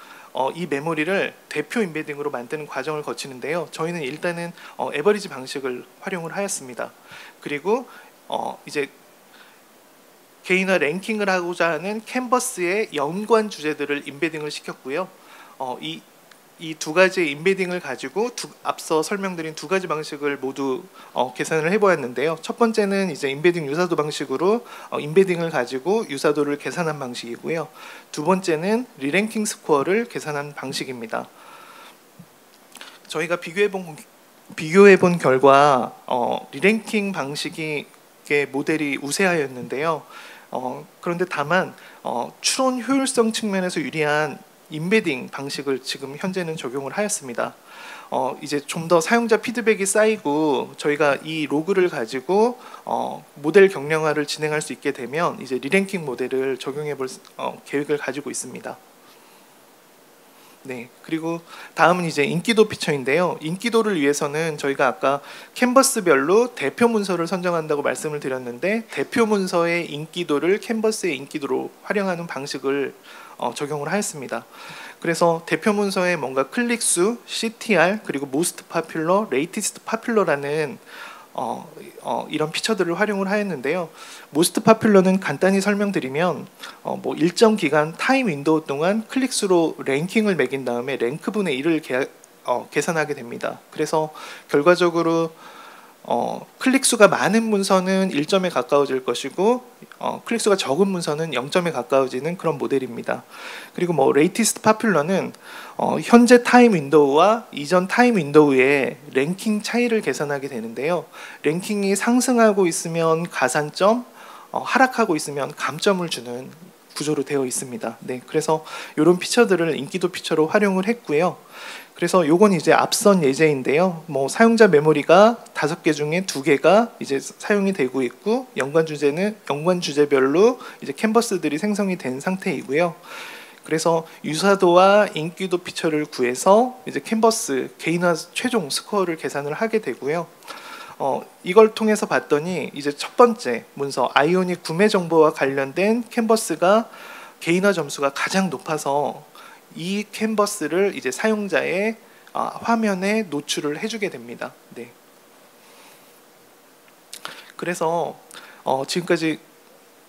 이 메모리를 대표 임베딩으로 만드는 과정을 거치는데요. 저희는 일단은 에버리지 방식을 활용을 하였습니다. 그리고 이제 개인화 랭킹을 하고자 하는 캔버스의 연관 주제들을 임베딩을 시켰고요. 이 두 가지의 임베딩을 가지고 앞서 설명드린 두 가지 방식을 모두 계산을 해보았는데요. 첫 번째는 이제 임베딩 유사도 방식으로 임베딩을 가지고 유사도를 계산한 방식이고요. 두 번째는 리랭킹 스코어를 계산한 방식입니다. 저희가 비교해본 결과 리랭킹 방식이 모델이 우세하였는데요. 그런데 다만 추론 효율성 측면에서 유리한 임베딩 방식을 지금 현재는 적용을 하였습니다. 이제 좀 더 사용자 피드백이 쌓이고 저희가 이 로그를 가지고 모델 경량화를 진행할 수 있게 되면 이제 리랭킹 모델을 적용해 볼 계획을 가지고 있습니다. 네, 그리고 다음은 이제 인기도 피처인데요. 인기도를 위해서는 저희가 아까 캔버스별로 대표 문서를 선정한다고 말씀을 드렸는데, 대표 문서의 인기도를 캔버스의 인기도로 활용하는 방식을 적용을 하였습니다. 그래서 대표 문서에 뭔가 클릭수, CTR, 그리고 most popular, latest popular라는 이런 피처들을 활용을 하였는데요. most popular는 간단히 설명드리면 뭐 일정 기간 타임 윈도우 동안 클릭수로 랭킹을 매긴 다음에 랭크분의 1을 계산하게 됩니다. 그래서 결과적으로 클릭수가 많은 문서는 1점에 가까워질 것이고 클릭수가 적은 문서는 0점에 가까워지는 그런 모델입니다. 그리고 뭐 latest popular는 현재 타임 윈도우와 이전 타임 윈도우의 랭킹 차이를 계산하게 되는데요. 랭킹이 상승하고 있으면 가산점, 하락하고 있으면 감점을 주는 구조로 되어 있습니다. 네, 그래서 이런 피처들을 인기도 피처로 활용을 했고요. 그래서 요건 이제 앞선 예제인데요. 뭐 사용자 메모리가 5개 중에 2개가 이제 사용이 되고 있고, 연관 주제별로 이제 캔버스들이 생성이 된 상태이고요. 그래서 유사도와 인기도 피처를 구해서 이제 캔버스 개인화 최종 스코어를 계산을 하게 되고요. 이걸 통해서 봤더니 이제 첫 번째 문서 아이오닉 구매 정보와 관련된 캔버스가 개인화 점수가 가장 높아서 이 캔버스를 이제 사용자의 화면에 노출을 해주게 됩니다. 네. 그래서 지금까지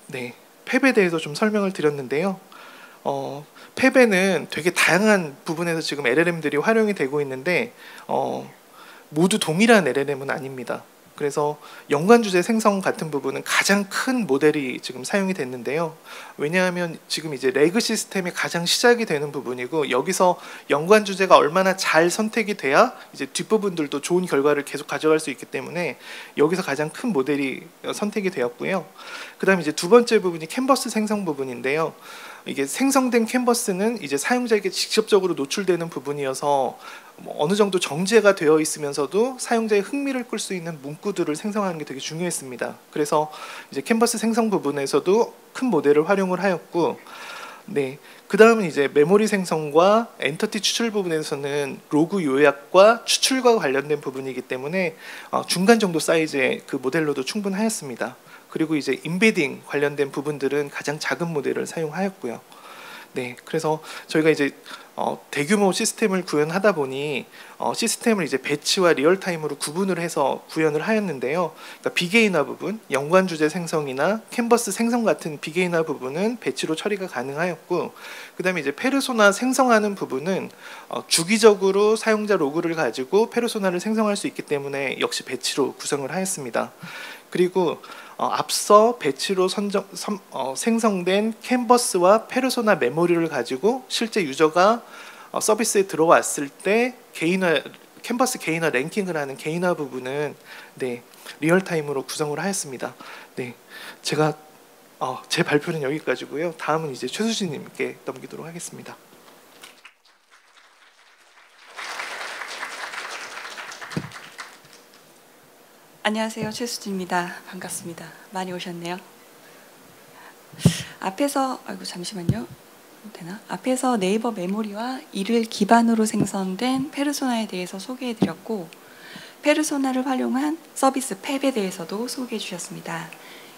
네, 팹에 대해서 좀 설명을 드렸는데요. 팹에는 되게 다양한 부분에서 지금 LLM들이 활용이 되고 있는데 모두 동일한 LLM은 아닙니다. 그래서 연관 주제 생성 같은 부분은 가장 큰 모델이 지금 사용이 됐는데요. 왜냐하면 지금 이제 레그 시스템이 가장 시작이 되는 부분이고, 여기서 연관 주제가 얼마나 잘 선택이 돼야 이제 뒷부분들도 좋은 결과를 계속 가져갈 수 있기 때문에 여기서 가장 큰 모델이 선택이 되었고요. 그다음에 이제 두 번째 부분이 캔버스 생성 부분인데요. 이게 생성된 캔버스는 이제 사용자에게 직접적으로 노출되는 부분이어서 어느 정도 정제가 되어 있으면서도 사용자의 흥미를 끌 수 있는 문구들을 생성하는 게 되게 중요했습니다. 그래서 이제 캔버스 생성 부분에서도 큰 모델을 활용을 하였고, 네, 그 다음은 이제 메모리 생성과 엔터티 추출 부분에서는 로그 요약과 추출과 관련된 부분이기 때문에 중간 정도 사이즈의 그 모델로도 충분하였습니다. 그리고 이제 인베딩 관련된 부분들은 가장 작은 모델을 사용하였고요. 네, 그래서 저희가 이제 대규모 시스템을 구현하다 보니 시스템을 이제 배치와 리얼타임으로 구분을 해서 구현을 하였는데요. 그러니까 비개인화 부분, 연관 주제 생성이나 캔버스 생성 같은 비개인화 부분은 배치로 처리가 가능하였고, 그다음에 이제 페르소나 생성하는 부분은 주기적으로 사용자 로그를 가지고 페르소나를 생성할 수 있기 때문에 역시 배치로 구성을 하였습니다. 그리고 앞서 배치로 생성된 캔버스와 페르소나 메모리를 가지고 실제 유저가 서비스에 들어왔을 때 캔버스 개인화 랭킹을 하는 개인화 부분은 네, 리얼타임으로 구성을 하였습니다. 네, 제가 제 발표는 여기까지고요. 다음은 이제 최수진님께 넘기도록 하겠습니다. 안녕하세요, 최수진입니다. 반갑습니다. 많이 오셨네요. 앞에서 잠시만요. 되나? 앞에서 네이버 메모리와 이를 기반으로 생성된 페르소나에 대해서 소개해드렸고, 페르소나를 활용한 서비스 팹에 대해서도 소개해 주셨습니다.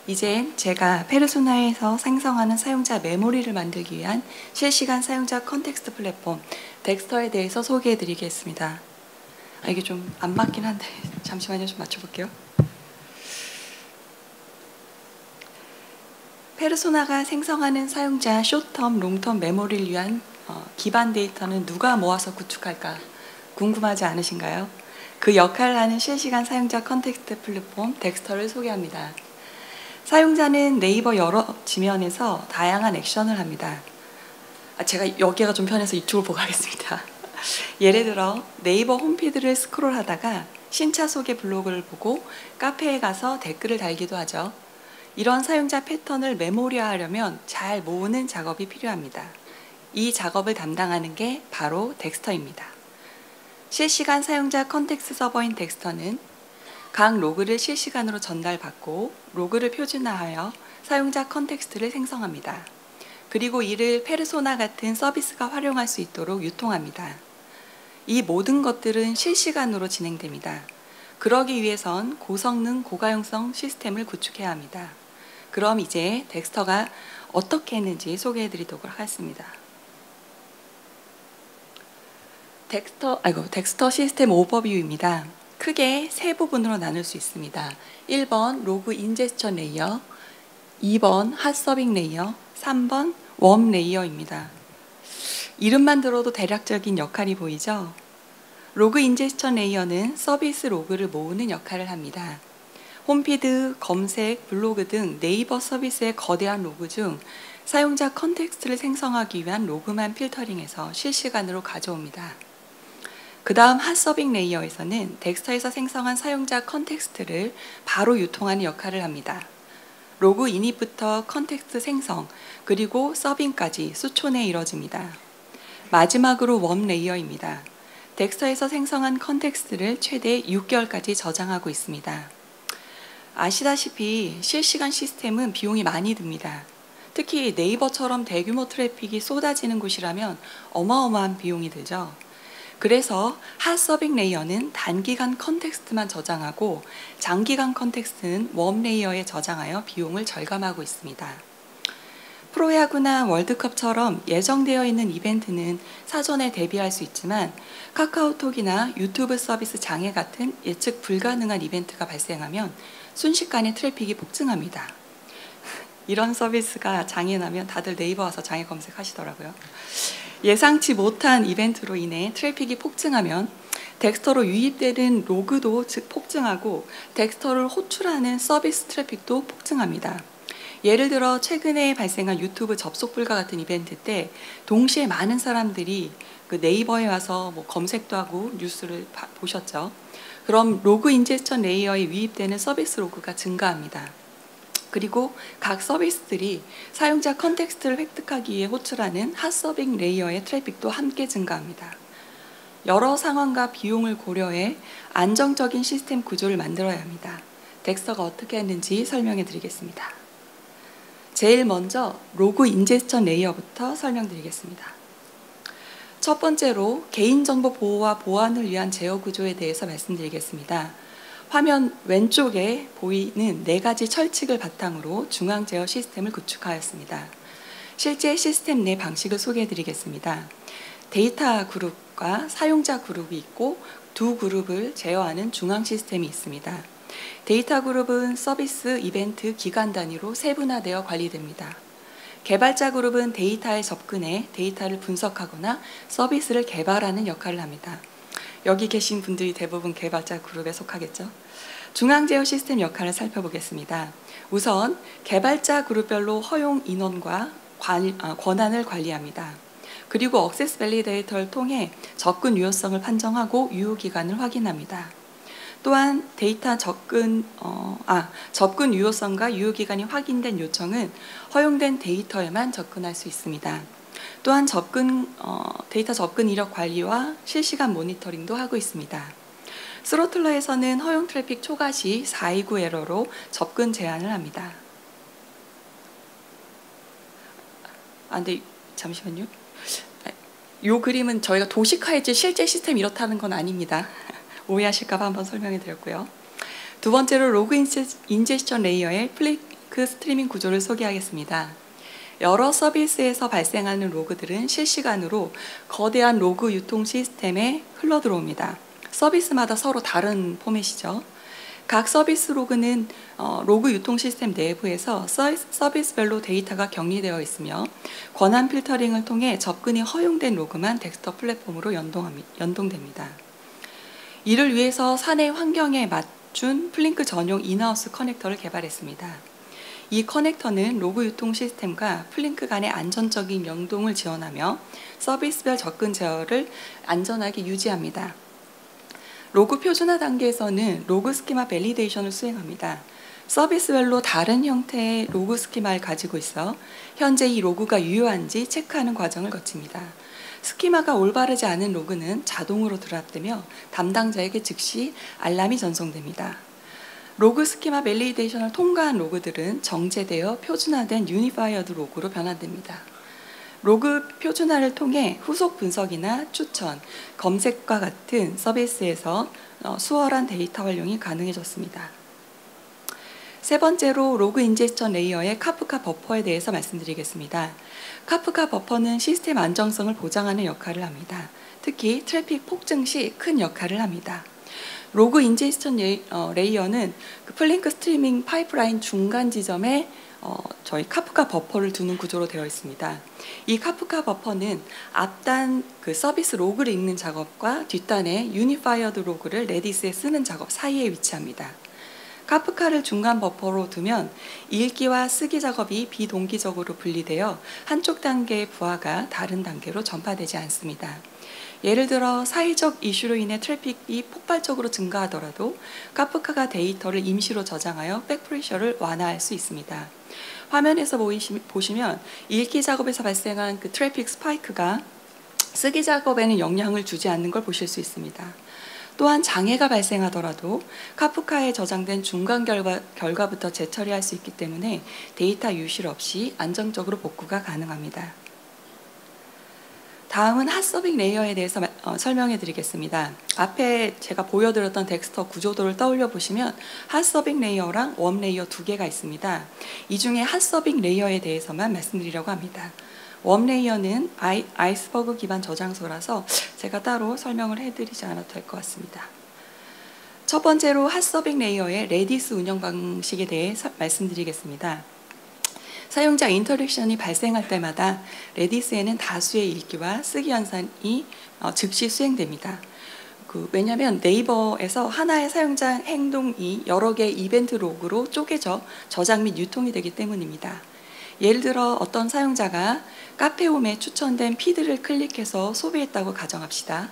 이제 제가 페르소나에서 생성하는 사용자 메모리를 만들기 위한 실시간 사용자 컨텍스트 플랫폼 덱스터에 대해서 소개해드리겠습니다. 이게 좀 안 맞긴 한데 잠시만요. 좀 맞춰볼게요. 페르소나가 생성하는 사용자 숏텀, 롱텀 메모리를 위한 기반 데이터는 누가 모아서 구축할까 궁금하지 않으신가요? 그 역할을 하는 실시간 사용자 컨텍스트 플랫폼 덱스터를 소개합니다. 사용자는 네이버 여러 지면에서 다양한 액션을 합니다. 제가 여기가 좀 편해서 이쪽을 보고 하겠습니다. 예를 들어 네이버 홈피드를 스크롤하다가 신차 소개 블로그를 보고 카페에 가서 댓글을 달기도 하죠. 이런 사용자 패턴을 메모리화하려면 잘 모으는 작업이 필요합니다. 이 작업을 담당하는 게 바로 덱스터입니다. 실시간 사용자 컨텍스트 서버인 덱스터는 각 로그를 실시간으로 전달받고 로그를 표준화하여 사용자 컨텍스트를 생성합니다. 그리고 이를 페르소나 같은 서비스가 활용할 수 있도록 유통합니다. 이 모든 것들은 실시간으로 진행됩니다. 그러기 위해선 고성능, 고가용성 시스템을 구축해야 합니다. 그럼 이제 덱스터가 어떻게 했는지 소개해 드리도록 하겠습니다. 덱스터 시스템 오버뷰입니다. 크게 세 부분으로 나눌 수 있습니다. 1번 로그 인제스천 레이어, 2번 핫서빙 레이어, 3번 웜 레이어입니다. 이름만 들어도 대략적인 역할이 보이죠? 로그 인제스천 레이어는 서비스 로그를 모으는 역할을 합니다. 홈피드, 검색, 블로그 등 네이버 서비스의 거대한 로그 중 사용자 컨텍스트를 생성하기 위한 로그만 필터링해서 실시간으로 가져옵니다. 그 다음 핫서빙 레이어에서는 덱스터에서 생성한 사용자 컨텍스트를 바로 유통하는 역할을 합니다. 로그 이닛부터 컨텍스트 생성, 그리고 서빙까지 수초 내에 이뤄집니다. 마지막으로 웜 레이어입니다. 덱스터에서 생성한 컨텍스트를 최대 6개월까지 저장하고 있습니다. 아시다시피 실시간 시스템은 비용이 많이 듭니다. 특히 네이버처럼 대규모 트래픽이 쏟아지는 곳이라면 어마어마한 비용이 들죠. 그래서 핫서빙 레이어는 단기간 컨텍스트만 저장하고 장기간 컨텍스트는 웜 레이어에 저장하여 비용을 절감하고 있습니다. 프로야구나 월드컵처럼 예정되어 있는 이벤트는 사전에 대비할 수 있지만 카카오톡이나 유튜브 서비스 장애 같은 예측 불가능한 이벤트가 발생하면 순식간에 트래픽이 폭증합니다. 이런 서비스가 장애 나면 다들 네이버 와서 장애 검색하시더라고요. 예상치 못한 이벤트로 인해 트래픽이 폭증하면 덱스터로 유입되는 로그도 즉 폭증하고 덱스터를 호출하는 서비스 트래픽도 폭증합니다. 예를 들어 최근에 발생한 유튜브 접속 불가 같은 이벤트 때 동시에 많은 사람들이 그 네이버에 와서 뭐 검색도 하고 뉴스를 보셨죠. 그럼 로그 인젝션 레이어에 유입되는 서비스 로그가 증가합니다. 그리고 각 서비스들이 사용자 컨텍스트를 획득하기 위해 호출하는 핫서빙 레이어의 트래픽도 함께 증가합니다. 여러 상황과 비용을 고려해 안정적인 시스템 구조를 만들어야 합니다. 덱스터가 어떻게 했는지 설명해 드리겠습니다. 제일 먼저 로그 인젝션 레이어부터 설명드리겠습니다. 첫 번째로 개인정보 보호와 보안을 위한 제어 구조에 대해서 말씀드리겠습니다. 화면 왼쪽에 보이는 4가지 철칙을 바탕으로 중앙 제어 시스템을 구축하였습니다. 실제 시스템 내 방식을 소개해 드리겠습니다. 데이터 그룹과 사용자 그룹이 있고 두 그룹을 제어하는 중앙 시스템이 있습니다. 데이터 그룹은 서비스, 이벤트, 기간 단위로 세분화되어 관리됩니다. 개발자 그룹은 데이터에 접근해 데이터를 분석하거나 서비스를 개발하는 역할을 합니다. 여기 계신 분들이 대부분 개발자 그룹에 속하겠죠. 중앙 제어 시스템 역할을 살펴보겠습니다. 우선 개발자 그룹별로 허용 인원과 권한을 관리합니다. 그리고 억세스 밸리데이터를 통해 접근 유효성을 판정하고 유효 기간을 확인합니다. 또한 데이터 접근 유효성과 유효 기간이 확인된 요청은 허용된 데이터에만 접근할 수 있습니다. 또한 데이터 접근 이력 관리와 실시간 모니터링도 하고 있습니다. 스로틀러에서는 허용 트래픽 초과 시 429 에러로 접근 제한을 합니다. 근데 잠시만요. 이 그림은 저희가 도식화했지 실제 시스템이 이렇다는 건 아닙니다. 오해하실까봐 한번 설명해 드렸고요. 두 번째로 로그 인젝션 레이어의 플링크 스트리밍 구조를 소개하겠습니다. 여러 서비스에서 발생하는 로그들은 실시간으로 거대한 로그 유통 시스템에 흘러 들어옵니다. 서비스마다 서로 다른 포맷이죠. 각 서비스 로그는 로그 유통 시스템 내부에서 서비스별로 데이터가 격리되어 있으며 권한 필터링을 통해 접근이 허용된 로그만 덱스터 플랫폼으로 연동됩니다. 이를 위해서 사내 환경에 맞춘 플링크 전용 인하우스 커넥터를 개발했습니다. 이 커넥터는 로그 유통 시스템과 플링크 간의 안전적인 연동을 지원하며 서비스별 접근 제어를 안전하게 유지합니다. 로그 표준화 단계에서는 로그 스키마 밸리데이션을 수행합니다. 서비스별로 다른 형태의 로그 스키마를 가지고 있어 현재 이 로그가 유효한지 체크하는 과정을 거칩니다. 스키마가 올바르지 않은 로그는 자동으로 드랍되며 담당자에게 즉시 알람이 전송됩니다. 로그 스키마 밸리데이션을 통과한 로그들은 정제되어 표준화된 유니파이어드 로그로 변환됩니다. 로그 표준화를 통해 후속 분석이나 추천, 검색과 같은 서비스에서 수월한 데이터 활용이 가능해졌습니다. 세 번째로 로그 인젝션 레이어의 카프카 버퍼에 대해서 말씀드리겠습니다. 카프카 버퍼는 시스템 안정성을 보장하는 역할을 합니다. 특히 트래픽 폭증 시 큰 역할을 합니다. 로그 인젝션 레이어는 그 플링크 스트리밍 파이프라인 중간 지점에 저희 카프카 버퍼를 두는 구조로 되어 있습니다. 이 카프카 버퍼는 앞단 그 서비스 로그를 읽는 작업과 뒷단의 유니파이어드 로그를 레디스에 쓰는 작업 사이에 위치합니다. 카프카를 중간 버퍼로 두면 읽기와 쓰기 작업이 비동기적으로 분리되어 한쪽 단계의 부하가 다른 단계로 전파되지 않습니다. 예를 들어 사회적 이슈로 인해 트래픽이 폭발적으로 증가하더라도 카프카가 데이터를 임시로 저장하여 백프레셔를 완화할 수 있습니다. 화면에서 보시면 읽기 작업에서 발생한 그 트래픽 스파이크가 쓰기 작업에는 영향을 주지 않는 걸 보실 수 있습니다. 또한 장애가 발생하더라도 카프카에 저장된 중간 결과부터 재처리할 수 있기 때문에 데이터 유실 없이 안정적으로 복구가 가능합니다. 다음은 핫서빙 레이어에 대해서 설명해 드리겠습니다. 앞에 제가 보여드렸던 덱스터 구조도를 떠올려 보시면 핫서빙 레이어랑 웜 레이어 두 개가 있습니다. 이 중에 핫서빙 레이어에 대해서만 말씀드리려고 합니다. 웜 레이어는 아이스버그 기반 저장소라서 제가 따로 설명을 해드리지 않아도 될 것 같습니다. 첫 번째로 핫서빙 레이어의 레디스 운영 방식에 대해 말씀드리겠습니다. 사용자 인터랙션이 발생할 때마다 레디스에는 다수의 읽기와 쓰기 현상이 즉시 수행됩니다. 왜냐하면 네이버에서 하나의 사용자 행동이 여러 개의 이벤트 로그로 쪼개져 저장 및 유통이 되기 때문입니다. 예를 들어 어떤 사용자가 카페홈에 추천된 피드를 클릭해서 소비했다고 가정합시다.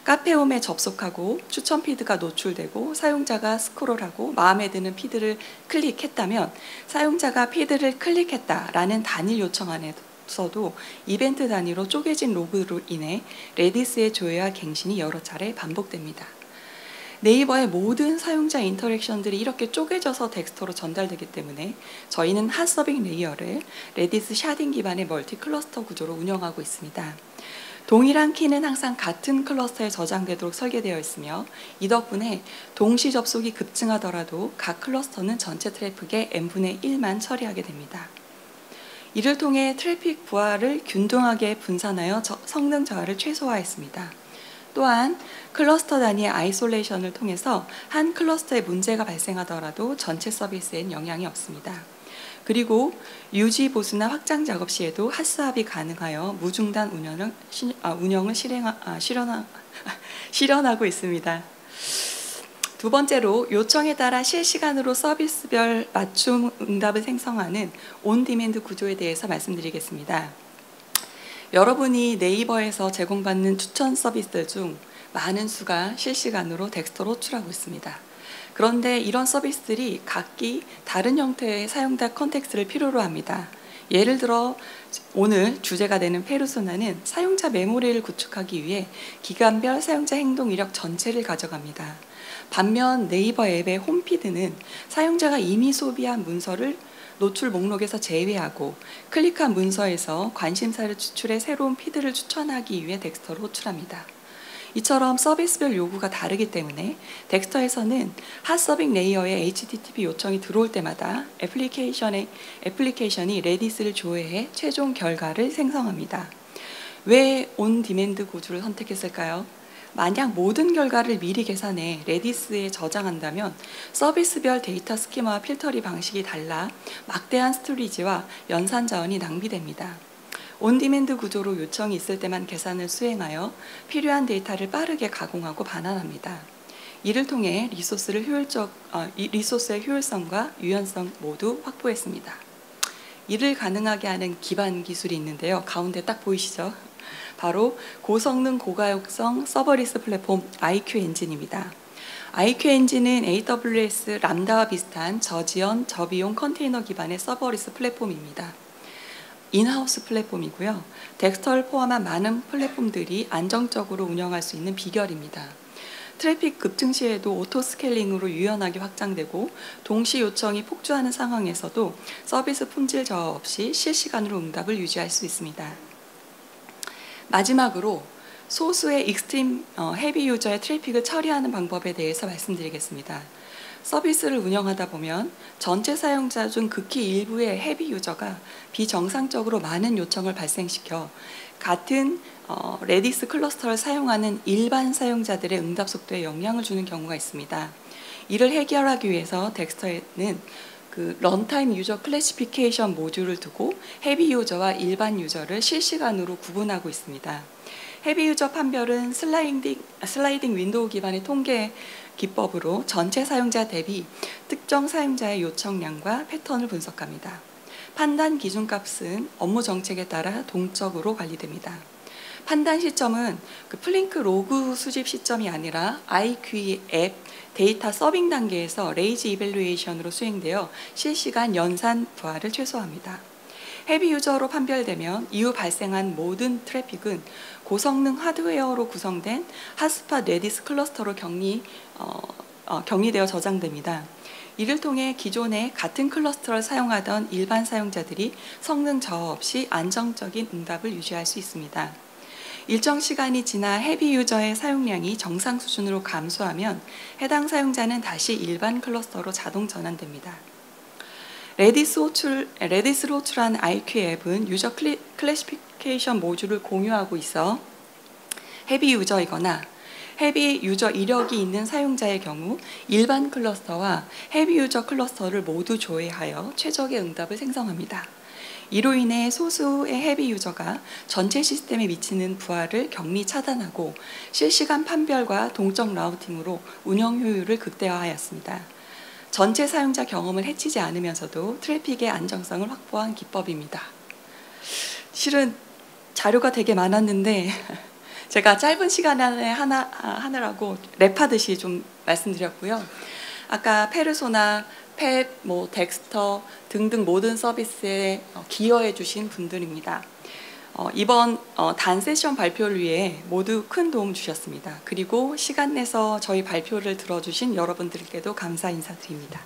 카페홈에 접속하고 추천 피드가 노출되고 사용자가 스크롤하고 마음에 드는 피드를 클릭했다면 사용자가 피드를 클릭했다라는 단일 요청 안에서도 이벤트 단위로 쪼개진 로그로 인해 레디스의 조회와 갱신이 여러 차례 반복됩니다. 네이버의 모든 사용자 인터랙션들이 이렇게 쪼개져서 텍스트로 전달되기 때문에 저희는 핫서빙 레이어를 레디스 샤딩 기반의 멀티 클러스터 구조로 운영하고 있습니다. 동일한 키는 항상 같은 클러스터에 저장되도록 설계되어 있으며 이 덕분에 동시 접속이 급증하더라도 각 클러스터는 전체 트래픽의 n분의 1만 처리하게 됩니다. 이를 통해 트래픽 부하를 균등하게 분산하여 성능 저하를 최소화했습니다. 또한 클러스터 단위의 아이솔레이션을 통해서 한 클러스터에 문제가 발생하더라도 전체 서비스엔 영향이 없습니다. 그리고 유지, 보수나 확장 작업 시에도 핫스왑이 가능하여 무중단 운영을 실현하고 있습니다. 두 번째로 요청에 따라 실시간으로 서비스별 맞춤 응답을 생성하는 온디맨드 구조에 대해서 말씀드리겠습니다. 여러분이 네이버에서 제공받는 추천 서비스들 중 많은 수가 실시간으로 텍스트로 호출하고 있습니다. 그런데 이런 서비스들이 각기 다른 형태의 사용자 컨텍스트를 필요로 합니다. 예를 들어 오늘 주제가 되는 페르소나는 사용자 메모리를 구축하기 위해 기간별 사용자 행동 이력 전체를 가져갑니다. 반면 네이버 앱의 홈피드는 사용자가 이미 소비한 문서를 노출 목록에서 제외하고 클릭한 문서에서 관심사를 추출해 새로운 피드를 추천하기 위해 텍스터로 호출합니다. 이처럼 서비스별 요구가 다르기 때문에 텍스터에서는 핫서빙 레이어에 HTTP 요청이 들어올 때마다 애플리케이션이 레디스를 조회해 최종 결과를 생성합니다. 왜 온디맨드 구조를 선택했을까요? 만약 모든 결과를 미리 계산해 레디스에 저장한다면 서비스별 데이터 스키마와 필터링 방식이 달라 막대한 스토리지와 연산 자원이 낭비됩니다. 온디맨드 구조로 요청이 있을 때만 계산을 수행하여 필요한 데이터를 빠르게 가공하고 반환합니다. 이를 통해 리소스의 효율성과 유연성 모두 확보했습니다. 이를 가능하게 하는 기반 기술이 있는데요. 가운데 딱 보이시죠? 바로 고성능 고가역성 서버리스 플랫폼 IQ 엔진입니다. IQ 엔진은 AWS 람다와 비슷한 저지연, 저비용 컨테이너 기반의 서버리스 플랫폼입니다. 인하우스 플랫폼이고요. 덱스터를 포함한 많은 플랫폼들이 안정적으로 운영할 수 있는 비결입니다. 트래픽 급증 시에도 오토 스케일링으로 유연하게 확장되고 동시 요청이 폭주하는 상황에서도 서비스 품질 저하 없이 실시간으로 응답을 유지할 수 있습니다. 마지막으로 소수의 익스트림 헤비 유저의 트래픽을 처리하는 방법에 대해서 말씀드리겠습니다. 서비스를 운영하다 보면 전체 사용자 중 극히 일부의 헤비 유저가 비정상적으로 많은 요청을 발생시켜 같은 레디스 클러스터를 사용하는 일반 사용자들의 응답 속도에 영향을 주는 경우가 있습니다. 이를 해결하기 위해서 덱스터에는 런타임 유저 클래시피케이션 모듈을 두고 헤비 유저와 일반 유저를 실시간으로 구분하고 있습니다. 헤비 유저 판별은 슬라이딩 윈도우 기반의 통계 기법으로 전체 사용자 대비 특정 사용자의 요청량과 패턴을 분석합니다. 판단 기준값은 업무 정책에 따라 동적으로 관리됩니다. 판단 시점은 플링크 로그 수집 시점이 아니라 IQ 앱 데이터 서빙 단계에서 레이지 이밸루에이션으로 수행되어 실시간 연산 부하를 최소화합니다. 헤비 유저로 판별되면 이후 발생한 모든 트래픽은 고성능 하드웨어로 구성된 핫스팟 레디스 클러스터로 격리되어 저장됩니다. 이를 통해 기존에 같은 클러스터를 사용하던 일반 사용자들이 성능 저하 없이 안정적인 응답을 유지할 수 있습니다. 일정 시간이 지나 헤비 유저의 사용량이 정상 수준으로 감소하면 해당 사용자는 다시 일반 클러스터로 자동 전환됩니다. 레디스로 호출한 IQ 앱은 유저 클래시피케이션 모듈을 공유하고 있어 헤비 유저이거나 헤비 유저 이력이 있는 사용자의 경우 일반 클러스터와 헤비 유저 클러스터를 모두 조회하여 최적의 응답을 생성합니다. 이로 인해 소수의 헤비 유저가 전체 시스템에 미치는 부하를 격리 차단하고 실시간 판별과 동적 라우팅으로 운영 효율을 극대화하였습니다. 전체 사용자 경험을 해치지 않으면서도 트래픽의 안정성을 확보한 기법입니다. 실은 자료가 되게 많았는데 제가 짧은 시간 안에 하느라고 랩하듯이 좀 말씀드렸고요. 아까 페르소나, 팻, 덱스터 등등 모든 서비스에 기여해 주신 분들입니다. 이번 단 세션 발표를 위해 모두 큰 도움 주셨습니다. 그리고 시간 내서 저희 발표를 들어주신 여러분들께도 감사 인사드립니다.